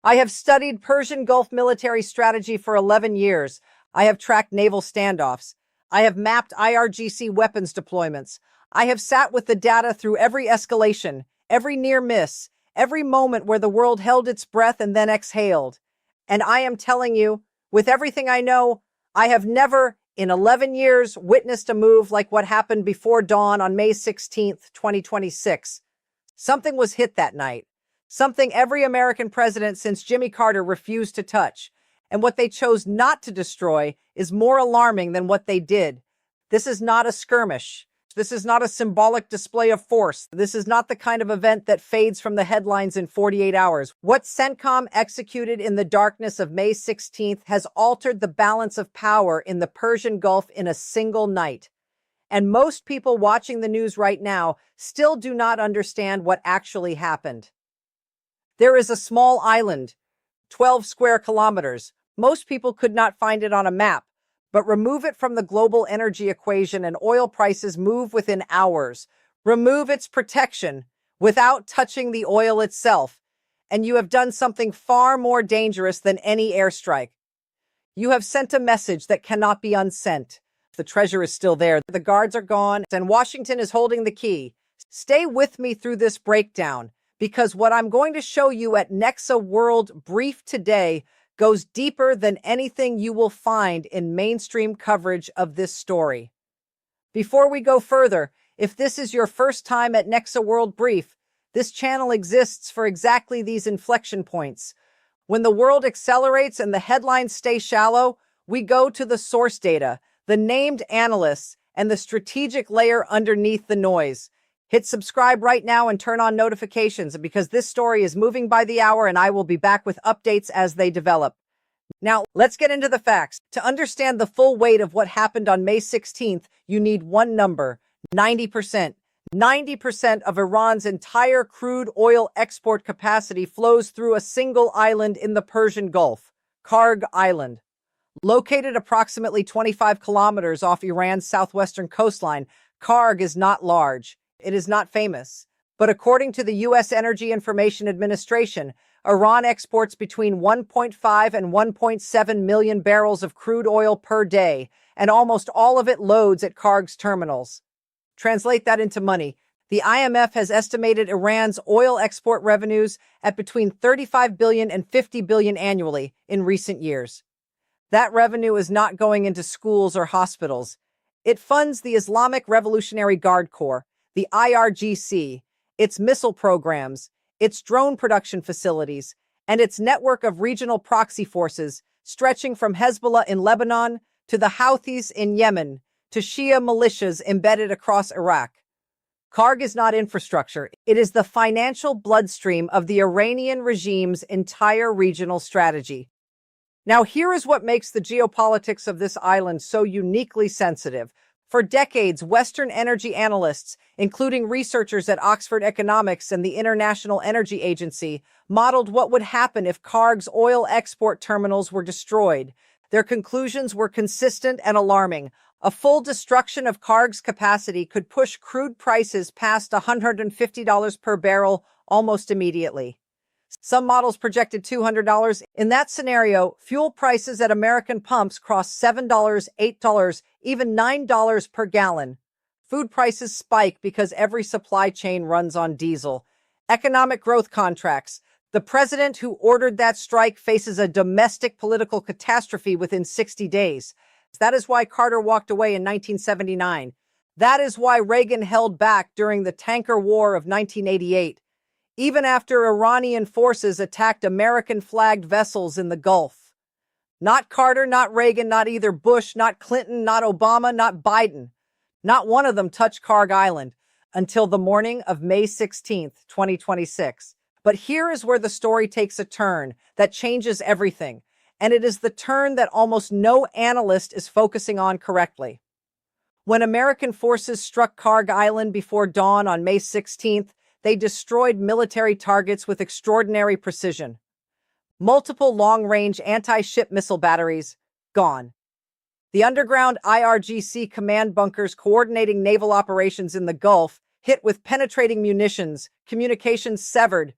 I have studied Persian Gulf military strategy for 11 years. I have tracked naval standoffs. I have mapped IRGC weapons deployments. I have sat with the data through every escalation, every near miss, every moment where the world held its breath and then exhaled. And I am telling you, with everything I know, I have never, in 11 years, witnessed a move like what happened before dawn on May 16th, 2026. Something was hit that night. Something every American president since Jimmy Carter refused to touch. And what they chose not to destroy is more alarming than what they did. This is not a skirmish. This is not a symbolic display of force. This is not the kind of event that fades from the headlines in 48 hours. What CENTCOM executed in the darkness of May 16th has altered the balance of power in the Persian Gulf in a single night. And most people watching the news right now still do not understand what actually happened. There is a small island, 12 square kilometers. Most people could not find it on a map, but remove it from the global energy equation and oil prices move within hours. Remove its protection without touching the oil itself, and you have done something far more dangerous than any airstrike. You have sent a message that cannot be unsent. The treasure is still there. The guards are gone, and Washington is holding the key. Stay with me through this breakdown, because what I'm going to show you at Nexa World Brief today goes deeper than anything you will find in mainstream coverage of this story. Before we go further, if this is your first time at Nexa World Brief, this channel exists for exactly these inflection points. When the world accelerates and the headlines stay shallow, we go to the source data, the named analysts, and the strategic layer underneath the noise. Hit subscribe right now and turn on notifications because this story is moving by the hour and I will be back with updates as they develop. Now, let's get into the facts. To understand the full weight of what happened on May 16th, you need one number, 90%. 90% of Iran's entire crude oil export capacity flows through a single island in the Persian Gulf, Kharg Island. Located approximately 25 kilometers off Iran's southwestern coastline, Kharg is not large. It is not famous, but according to the U.S. Energy Information Administration, Iran exports between 1.5 and 1.7 million barrels of crude oil per day, and almost all of it loads at Kharg's terminals. Translate that into money. The IMF has estimated Iran's oil export revenues at between 35 billion and 50 billion annually in recent years. That revenue is not going into schools or hospitals. It funds the Islamic Revolutionary Guard Corps, the IRGC, its missile programs, its drone production facilities, and its network of regional proxy forces stretching from Hezbollah in Lebanon to the Houthis in Yemen to Shia militias embedded across Iraq. Kharg is not infrastructure. It is the financial bloodstream of the Iranian regime's entire regional strategy. Now, here is what makes the geopolitics of this island so uniquely sensitive. For decades, Western energy analysts, including researchers at Oxford Economics and the International Energy Agency, modeled what would happen if Kharg's oil export terminals were destroyed. Their conclusions were consistent and alarming. A full destruction of Kharg's capacity could push crude prices past $150 per barrel almost immediately. Some models projected $200. In that scenario, fuel prices at American pumps cross $7, $8, even $9 per gallon. Food prices spike because every supply chain runs on diesel. Economic growth contracts. The president who ordered that strike faces a domestic political catastrophe within 60 days. That is why Carter walked away in 1979. That is why Reagan held back during the tanker war of 1988. Even after Iranian forces attacked American-flagged vessels in the Gulf. Not Carter, not Reagan, not either Bush, not Clinton, not Obama, not Biden. Not one of them touched Kharg Island until the morning of May 16th, 2026. But here is where the story takes a turn that changes everything, and it is the turn that almost no analyst is focusing on correctly. When American forces struck Kharg Island before dawn on May 16th, they destroyed military targets with extraordinary precision. Multiple long-range anti-ship missile batteries, gone. The underground IRGC command bunkers coordinating naval operations in the Gulf, hit with penetrating munitions, communications severed.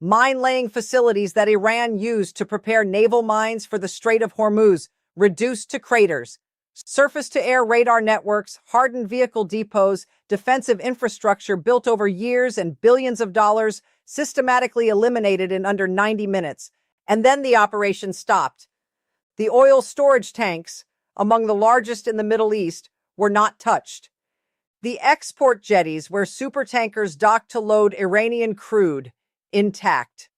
Mine-laying facilities that Iran used to prepare naval mines for the Strait of Hormuz reduced to craters. Surface-to-air radar networks, hardened vehicle depots, defensive infrastructure built over years and billions of dollars systematically eliminated in under 90 minutes. And then the operation stopped. The oil storage tanks, among the largest in the Middle East, were not touched. The export jetties where supertankers docked to load Iranian crude, intact.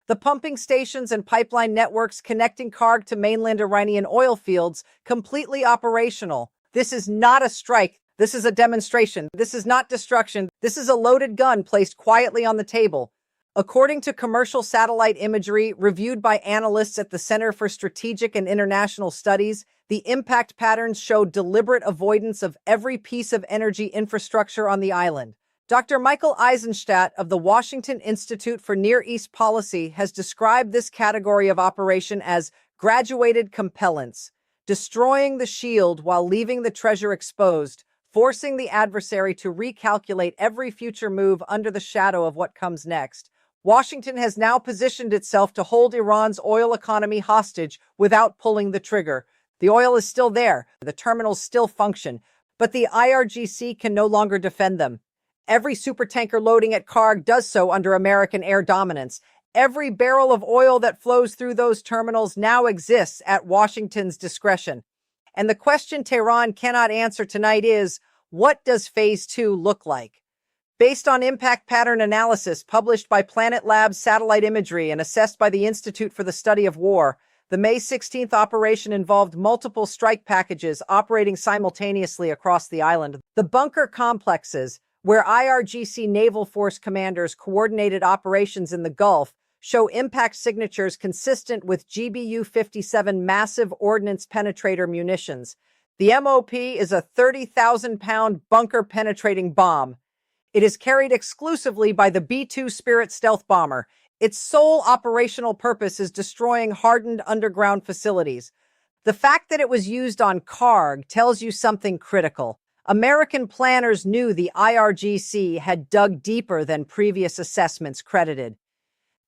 The pumping stations and pipeline networks connecting Kharg to mainland Iranian oil fields completely operational. This is not a strike. This is a demonstration. This is not destruction. This is a loaded gun placed quietly on the table. According to commercial satellite imagery reviewed by analysts at the Center for Strategic and International Studies, the impact patterns show deliberate avoidance of every piece of energy infrastructure on the island. Dr. Michael Eisenstadt of the Washington Institute for Near East Policy has described this category of operation as graduated compellence, destroying the shield while leaving the treasure exposed, forcing the adversary to recalculate every future move under the shadow of what comes next. Washington has now positioned itself to hold Iran's oil economy hostage without pulling the trigger. The oil is still there, the terminals still function, but the IRGC can no longer defend them. Every supertanker loading at Kharg does so under American air dominance. Every barrel of oil that flows through those terminals now exists at Washington's discretion. And the question Tehran cannot answer tonight is, what does Phase 2 look like? Based on impact pattern analysis published by Planet Labs Satellite Imagery and assessed by the Institute for the Study of War, the May 16th operation involved multiple strike packages operating simultaneously across the island. The bunker complexes, where IRGC Naval Force commanders coordinated operations in the Gulf, show impact signatures consistent with GBU-57 massive ordnance penetrator munitions. The MOP is a 30,000-pound bunker-penetrating bomb. It is carried exclusively by the B-2 Spirit stealth bomber. Its sole operational purpose is destroying hardened underground facilities. The fact that it was used on Kharg tells you something critical. American planners knew the IRGC had dug deeper than previous assessments credited.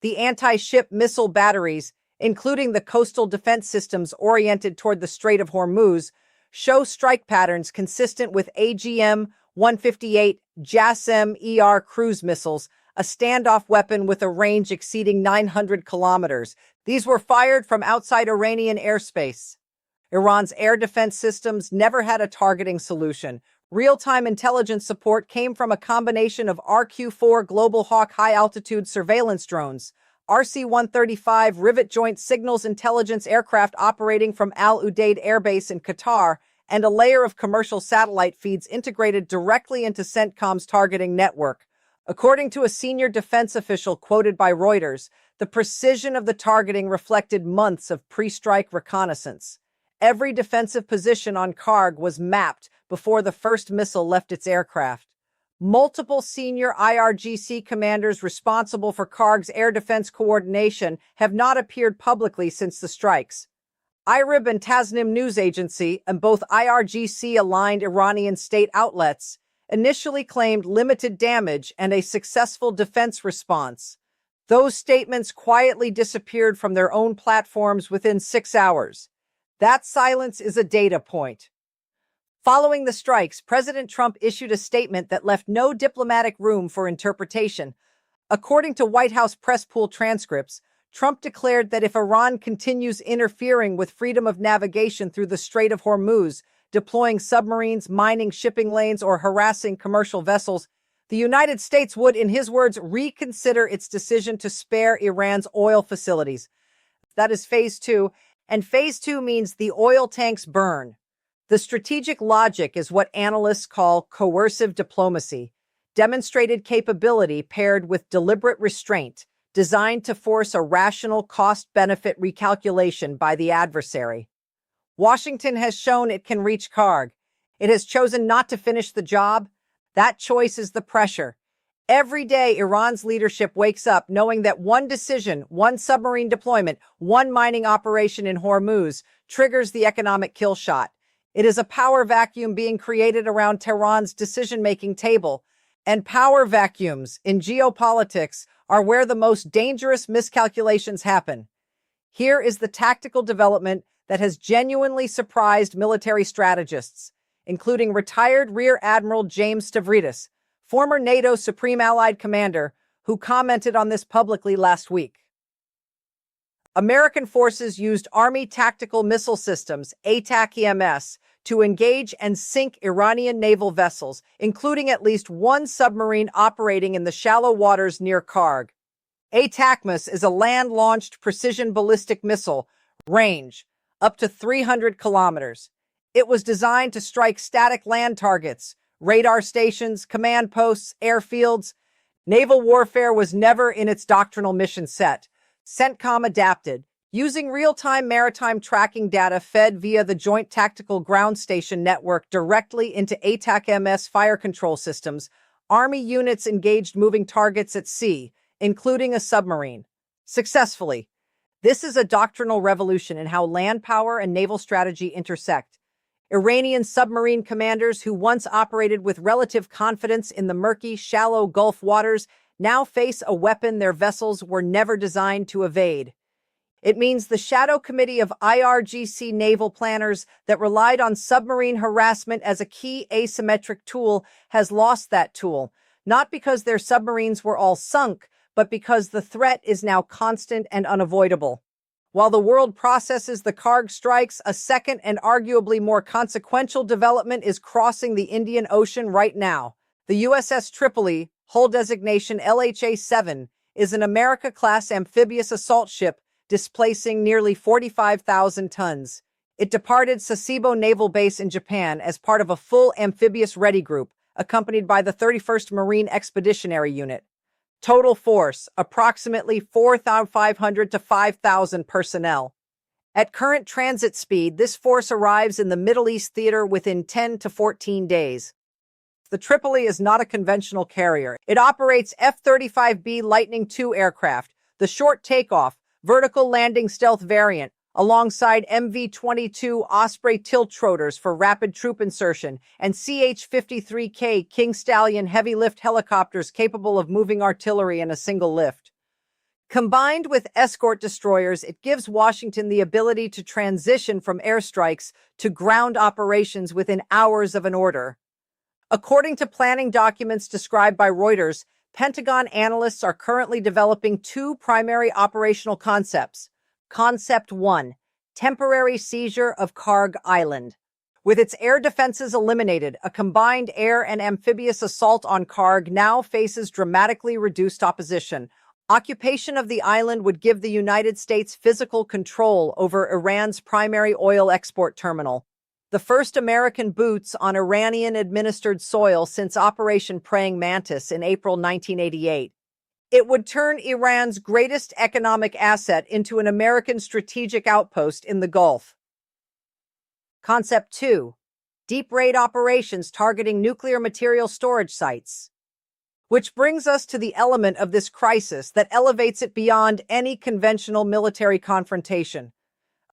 The anti-ship missile batteries, including the coastal defense systems oriented toward the Strait of Hormuz, show strike patterns consistent with AGM-158 JASSM-ER cruise missiles, a standoff weapon with a range exceeding 900 kilometers. These were fired from outside Iranian airspace. Iran's air defense systems never had a targeting solution. Real-time intelligence support came from a combination of RQ-4 Global Hawk high-altitude surveillance drones, RC-135 rivet joint signals intelligence aircraft operating from Al Udeid Air Base in Qatar, and a layer of commercial satellite feeds integrated directly into CENTCOM's targeting network. According to a senior defense official quoted by Reuters, the precision of the targeting reflected months of pre-strike reconnaissance. Every defensive position on Kharg was mapped before the first missile left its aircraft. Multiple senior IRGC commanders responsible for Kharg's air defense coordination have not appeared publicly since the strikes. IRIB and Tasnim news agency, and both IRGC-aligned Iranian state outlets, initially claimed limited damage and a successful defense response. Those statements quietly disappeared from their own platforms within 6 hours. That silence is a data point. Following the strikes, President Trump issued a statement that left no diplomatic room for interpretation. According to White House press pool transcripts, Trump declared that if Iran continues interfering with freedom of navigation through the Strait of Hormuz, deploying submarines, mining shipping lanes, or harassing commercial vessels, the United States would, in his words, reconsider its decision to spare Iran's oil facilities. That is Phase 2, and Phase 2 means the oil tanks burn. The strategic logic is what analysts call coercive diplomacy, demonstrated capability paired with deliberate restraint, designed to force a rational cost-benefit recalculation by the adversary. Washington has shown it can reach Kharg. It has chosen not to finish the job. That choice is the pressure. Every day, Iran's leadership wakes up knowing that one decision, one submarine deployment, one mining operation in Hormuz triggers the economic kill shot. It is a power vacuum being created around Tehran's decision-making table. And power vacuums in geopolitics are where the most dangerous miscalculations happen. Here is the tactical development that has genuinely surprised military strategists, including retired Rear Admiral James Stavridis, former NATO Supreme Allied Commander, who commented on this publicly last week. American forces used Army Tactical Missile Systems, ATACMS, to engage and sink Iranian naval vessels, including at least one submarine operating in the shallow waters near Kharg. ATACMS is a land-launched precision ballistic missile, range up to 300 kilometers. It was designed to strike static land targets, radar stations, command posts, airfields. Naval warfare was never in its doctrinal mission set. CENTCOM adapted, using real-time maritime tracking data fed via the Joint Tactical Ground Station Network directly into ATACMS fire control systems. Army units engaged moving targets at sea, including a submarine, successfully. This is a doctrinal revolution in how land power and naval strategy intersect. Iranian submarine commanders who once operated with relative confidence in the murky, shallow Gulf waters now face a weapon their vessels were never designed to evade. It means the shadow committee of IRGC naval planners that relied on submarine harassment as a key asymmetric tool has lost that tool, not because their submarines were all sunk, but because the threat is now constant and unavoidable. While the world processes the Kharg strikes, a second and arguably more consequential development is crossing the Indian Ocean right now. The USS Tripoli, hull designation LHA-7, is an America-class amphibious assault ship displacing nearly 45,000 tons. It departed Sasebo Naval Base in Japan as part of a full amphibious ready group, accompanied by the 31st Marine Expeditionary Unit. Total force, approximately 4,500 to 5,000 personnel. At current transit speed, this force arrives in the Middle East theater within 10 to 14 days. The Tripoli is not a conventional carrier. It operates F-35B Lightning II aircraft, the short takeoff, vertical landing stealth variant, alongside MV-22 Osprey tiltrotors for rapid troop insertion and CH-53K King Stallion heavy-lift helicopters capable of moving artillery in a single lift. Combined with escort destroyers, it gives Washington the ability to transition from airstrikes to ground operations within hours of an order. According to planning documents described by Reuters, Pentagon analysts are currently developing two primary operational concepts. Concept 1, temporary seizure of Kharg Island. With its air defenses eliminated, a combined air and amphibious assault on Kharg now faces dramatically reduced opposition. Occupation of the island would give the United States physical control over Iran's primary oil export terminal, the first American boots on Iranian-administered soil since Operation Praying Mantis in April 1988. It would turn Iran's greatest economic asset into an American strategic outpost in the Gulf. Concept 2. Deep raid operations targeting nuclear material storage sites. Which brings us to the element of this crisis that elevates it beyond any conventional military confrontation.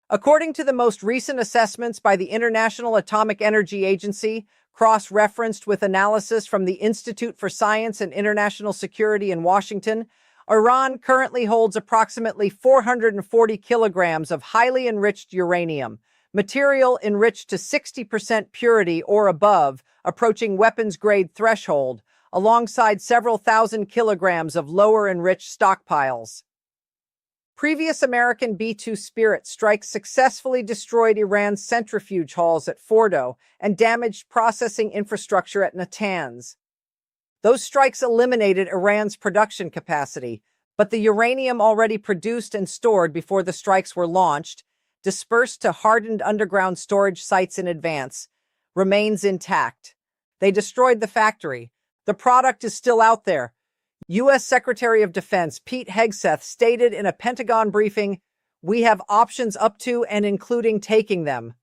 According to the most recent assessments by the International Atomic Energy Agency, cross-referenced with analysis from the Institute for Science and International Security in Washington, Iran currently holds approximately 440 kilograms of highly enriched uranium, material enriched to 60% purity or above, approaching weapons-grade threshold, alongside several thousand kilograms of lower enriched stockpiles. Previous American B-2 Spirit strikes successfully destroyed Iran's centrifuge halls at Fordo and damaged processing infrastructure at Natanz. Those strikes eliminated Iran's production capacity, but the uranium already produced and stored before the strikes were launched, dispersed to hardened underground storage sites in advance, remains intact. They destroyed the factory. The product is still out there. U.S. Secretary of Defense Pete Hegseth stated in a Pentagon briefing, "We have options up to and including taking them."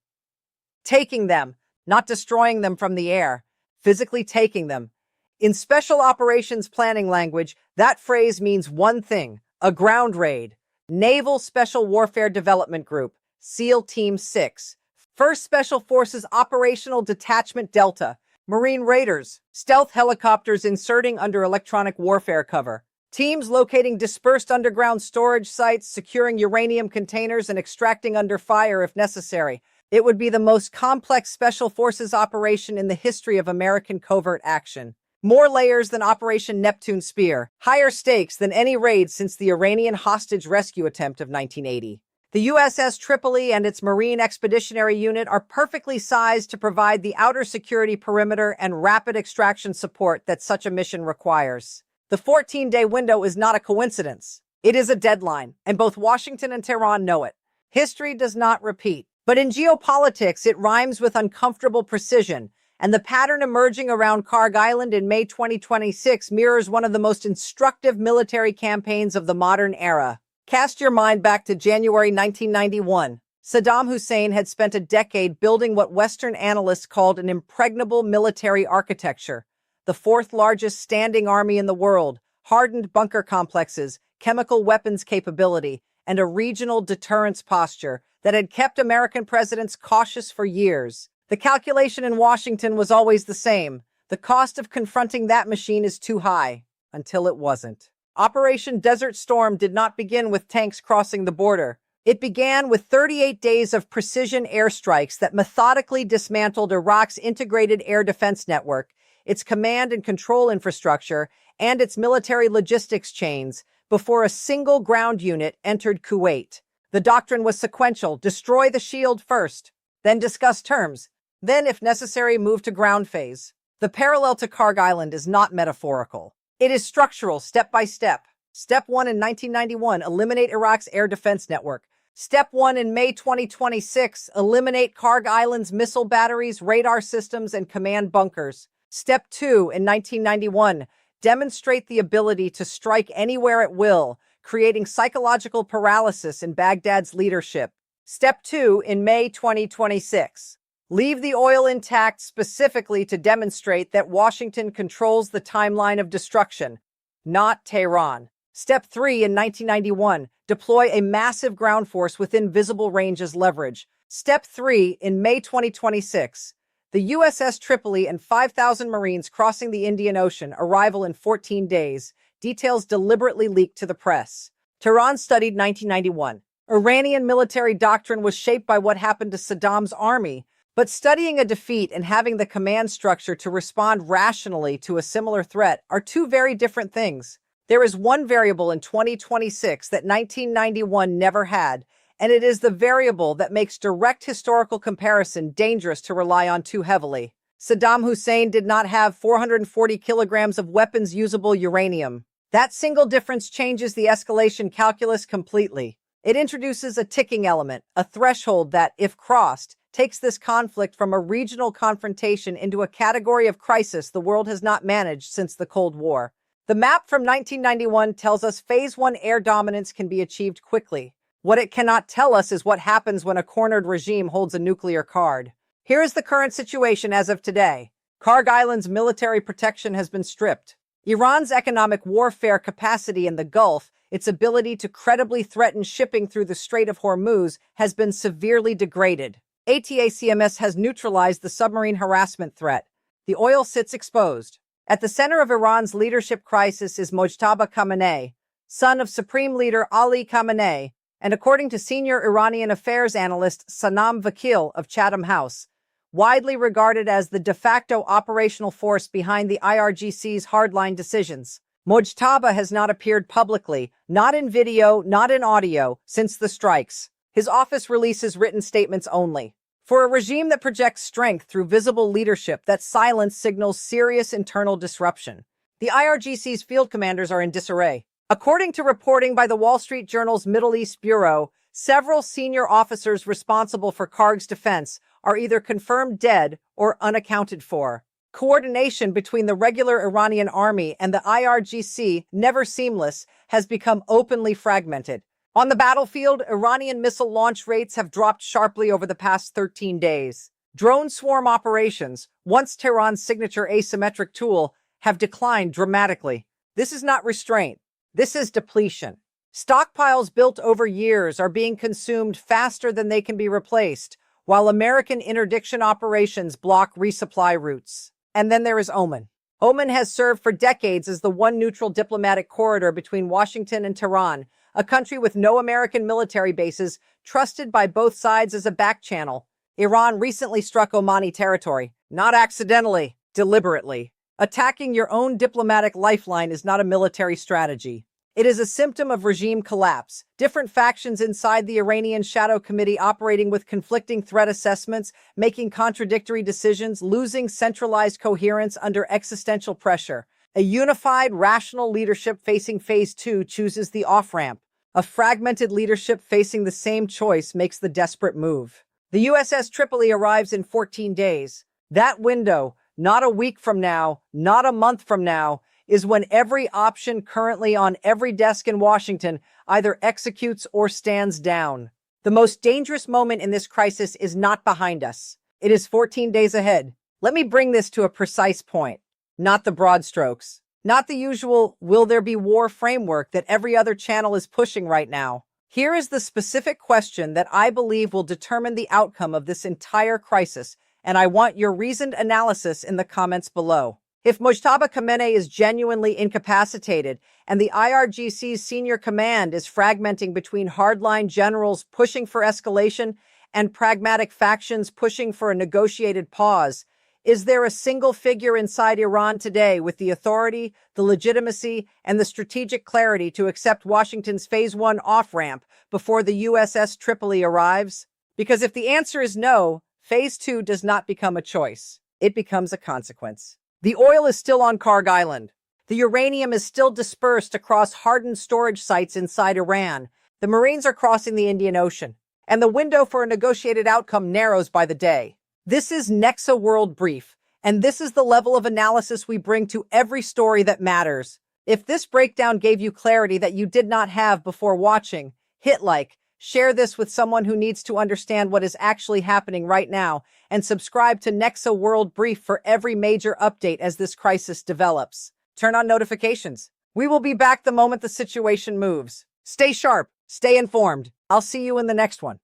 Taking them, not destroying them from the air, physically taking them. In special operations planning language, that phrase means one thing: a ground raid. Naval Special Warfare Development Group, SEAL Team 6, 1st Special Forces Operational Detachment Delta, Marine raiders, stealth helicopters inserting under electronic warfare cover. Teams locating dispersed underground storage sites, securing uranium containers, and extracting under fire if necessary. It would be the most complex special forces operation in the history of American covert action. More layers than Operation Neptune Spear. Higher stakes than any raid since the Iranian hostage rescue attempt of 1980. The USS Tripoli and its Marine Expeditionary Unit are perfectly sized to provide the outer security perimeter and rapid extraction support that such a mission requires. The 14-day window is not a coincidence. It is a deadline, and both Washington and Tehran know it. History does not repeat. But in geopolitics, it rhymes with uncomfortable precision, and the pattern emerging around Kharg Island in May 2026 mirrors one of the most instructive military campaigns of the modern era. Cast your mind back to January 1991. Saddam Hussein had spent a decade building what Western analysts called an impregnable military architecture, the fourth largest standing army in the world, hardened bunker complexes, chemical weapons capability, and a regional deterrence posture that had kept American presidents cautious for years. The calculation in Washington was always the same. The cost of confronting that machine is too high, until it wasn't. Operation Desert Storm did not begin with tanks crossing the border. It began with 38 days of precision airstrikes that methodically dismantled Iraq's integrated air defense network, its command and control infrastructure, and its military logistics chains before a single ground unit entered Kuwait. The doctrine was sequential: destroy the shield first, then discuss terms, then, if necessary, move to ground phase. The parallel to Kharg Island is not metaphorical. It is structural, step by step. Step 1 in 1991, eliminate Iraq's air defense network. Step 1 in May 2026, eliminate Kharg Island's missile batteries, radar systems, and command bunkers. Step 2 in 1991, demonstrate the ability to strike anywhere at will, creating psychological paralysis in Baghdad's leadership. Step 2 in May 2026. Leave the oil intact specifically to demonstrate that Washington controls the timeline of destruction, not Tehran. Step 3 in 1991. Deploy a massive ground force within visible range as leverage. Step 3 in May 2026. The USS Tripoli and 5,000 Marines crossing the Indian Ocean, arrival in 14 days. Details deliberately leaked to the press. Tehran studied 1991. Iranian military doctrine was shaped by what happened to Saddam's army, but studying a defeat and having the command structure to respond rationally to a similar threat are two very different things. There is one variable in 2026 that 1991 never had, and it is the variable that makes direct historical comparison dangerous to rely on too heavily. Saddam Hussein did not have 440 kilograms of weapons-usable uranium. That single difference changes the escalation calculus completely. It introduces a ticking element, a threshold that, if crossed, takes this conflict from a regional confrontation into a category of crisis the world has not managed since the Cold War. The map from 1991 tells us Phase 1 air dominance can be achieved quickly. What it cannot tell us is what happens when a cornered regime holds a nuclear card. Here is the current situation as of today. Kharg Island's military protection has been stripped. Iran's economic warfare capacity in the Gulf, its ability to credibly threaten shipping through the Strait of Hormuz, has been severely degraded. ATACMS has neutralized the submarine harassment threat. The oil sits exposed. At the center of Iran's leadership crisis is Mojtaba Khamenei, son of Supreme Leader Ali Khamenei, and according to senior Iranian affairs analyst Sanam Vakil of Chatham House, widely regarded as the de facto operational force behind the IRGC's hardline decisions. Mojtaba has not appeared publicly, not in video, not in audio, since the strikes. His office releases written statements only. For a regime that projects strength through visible leadership, that silence signals serious internal disruption. The IRGC's field commanders are in disarray. According to reporting by the Wall Street Journal's Middle East Bureau, several senior officers responsible for Kharg's defense are either confirmed dead or unaccounted for. Coordination between the regular Iranian army and the IRGC, never seamless, has become openly fragmented. On the battlefield, Iranian missile launch rates have dropped sharply over the past 13 days. Drone swarm operations, once Tehran's signature asymmetric tool, have declined dramatically. This is not restraint. This is depletion. Stockpiles built over years are being consumed faster than they can be replaced, while American interdiction operations block resupply routes. And then there is Oman. Oman has served for decades as the one neutral diplomatic corridor between Washington and Tehran, a country with no American military bases, trusted by both sides as a back channel. Iran recently struck Omani territory, not accidentally, deliberately. Attacking your own diplomatic lifeline is not a military strategy. It is a symptom of regime collapse. Different factions inside the Iranian Shadow Committee operating with conflicting threat assessments, making contradictory decisions, losing centralized coherence under existential pressure. A unified, rational leadership facing Phase 2 chooses the off-ramp. A fragmented leadership facing the same choice makes the desperate move. The USS Tripoli arrives in 14 days. That window, not a week from now, not a month from now, is when every option currently on every desk in Washington either executes or stands down. The most dangerous moment in this crisis is not behind us. It is 14 days ahead. Let me bring this to a precise point, not the broad strokes, not the usual will there be war framework that every other channel is pushing right now. Here is the specific question that I believe will determine the outcome of this entire crisis, and I want your reasoned analysis in the comments below. If Mojtaba Khamenei is genuinely incapacitated and the IRGC's senior command is fragmenting between hardline generals pushing for escalation and pragmatic factions pushing for a negotiated pause, is there a single figure inside Iran today with the authority, the legitimacy, and the strategic clarity to accept Washington's Phase 1 off-ramp before the USS Tripoli arrives? Because if the answer is no, Phase 2 does not become a choice. It becomes a consequence. The oil is still on Kharg Island. The uranium is still dispersed across hardened storage sites inside Iran. The Marines are crossing the Indian Ocean. And the window for a negotiated outcome narrows by the day. This is Nexa World Brief, and this is the level of analysis we bring to every story that matters. If this breakdown gave you clarity that you did not have before watching, hit like, share this with someone who needs to understand what is actually happening right now, and subscribe to Nexa World Brief for every major update as this crisis develops. Turn on notifications. We will be back the moment the situation moves. Stay sharp, stay informed. I'll see you in the next one.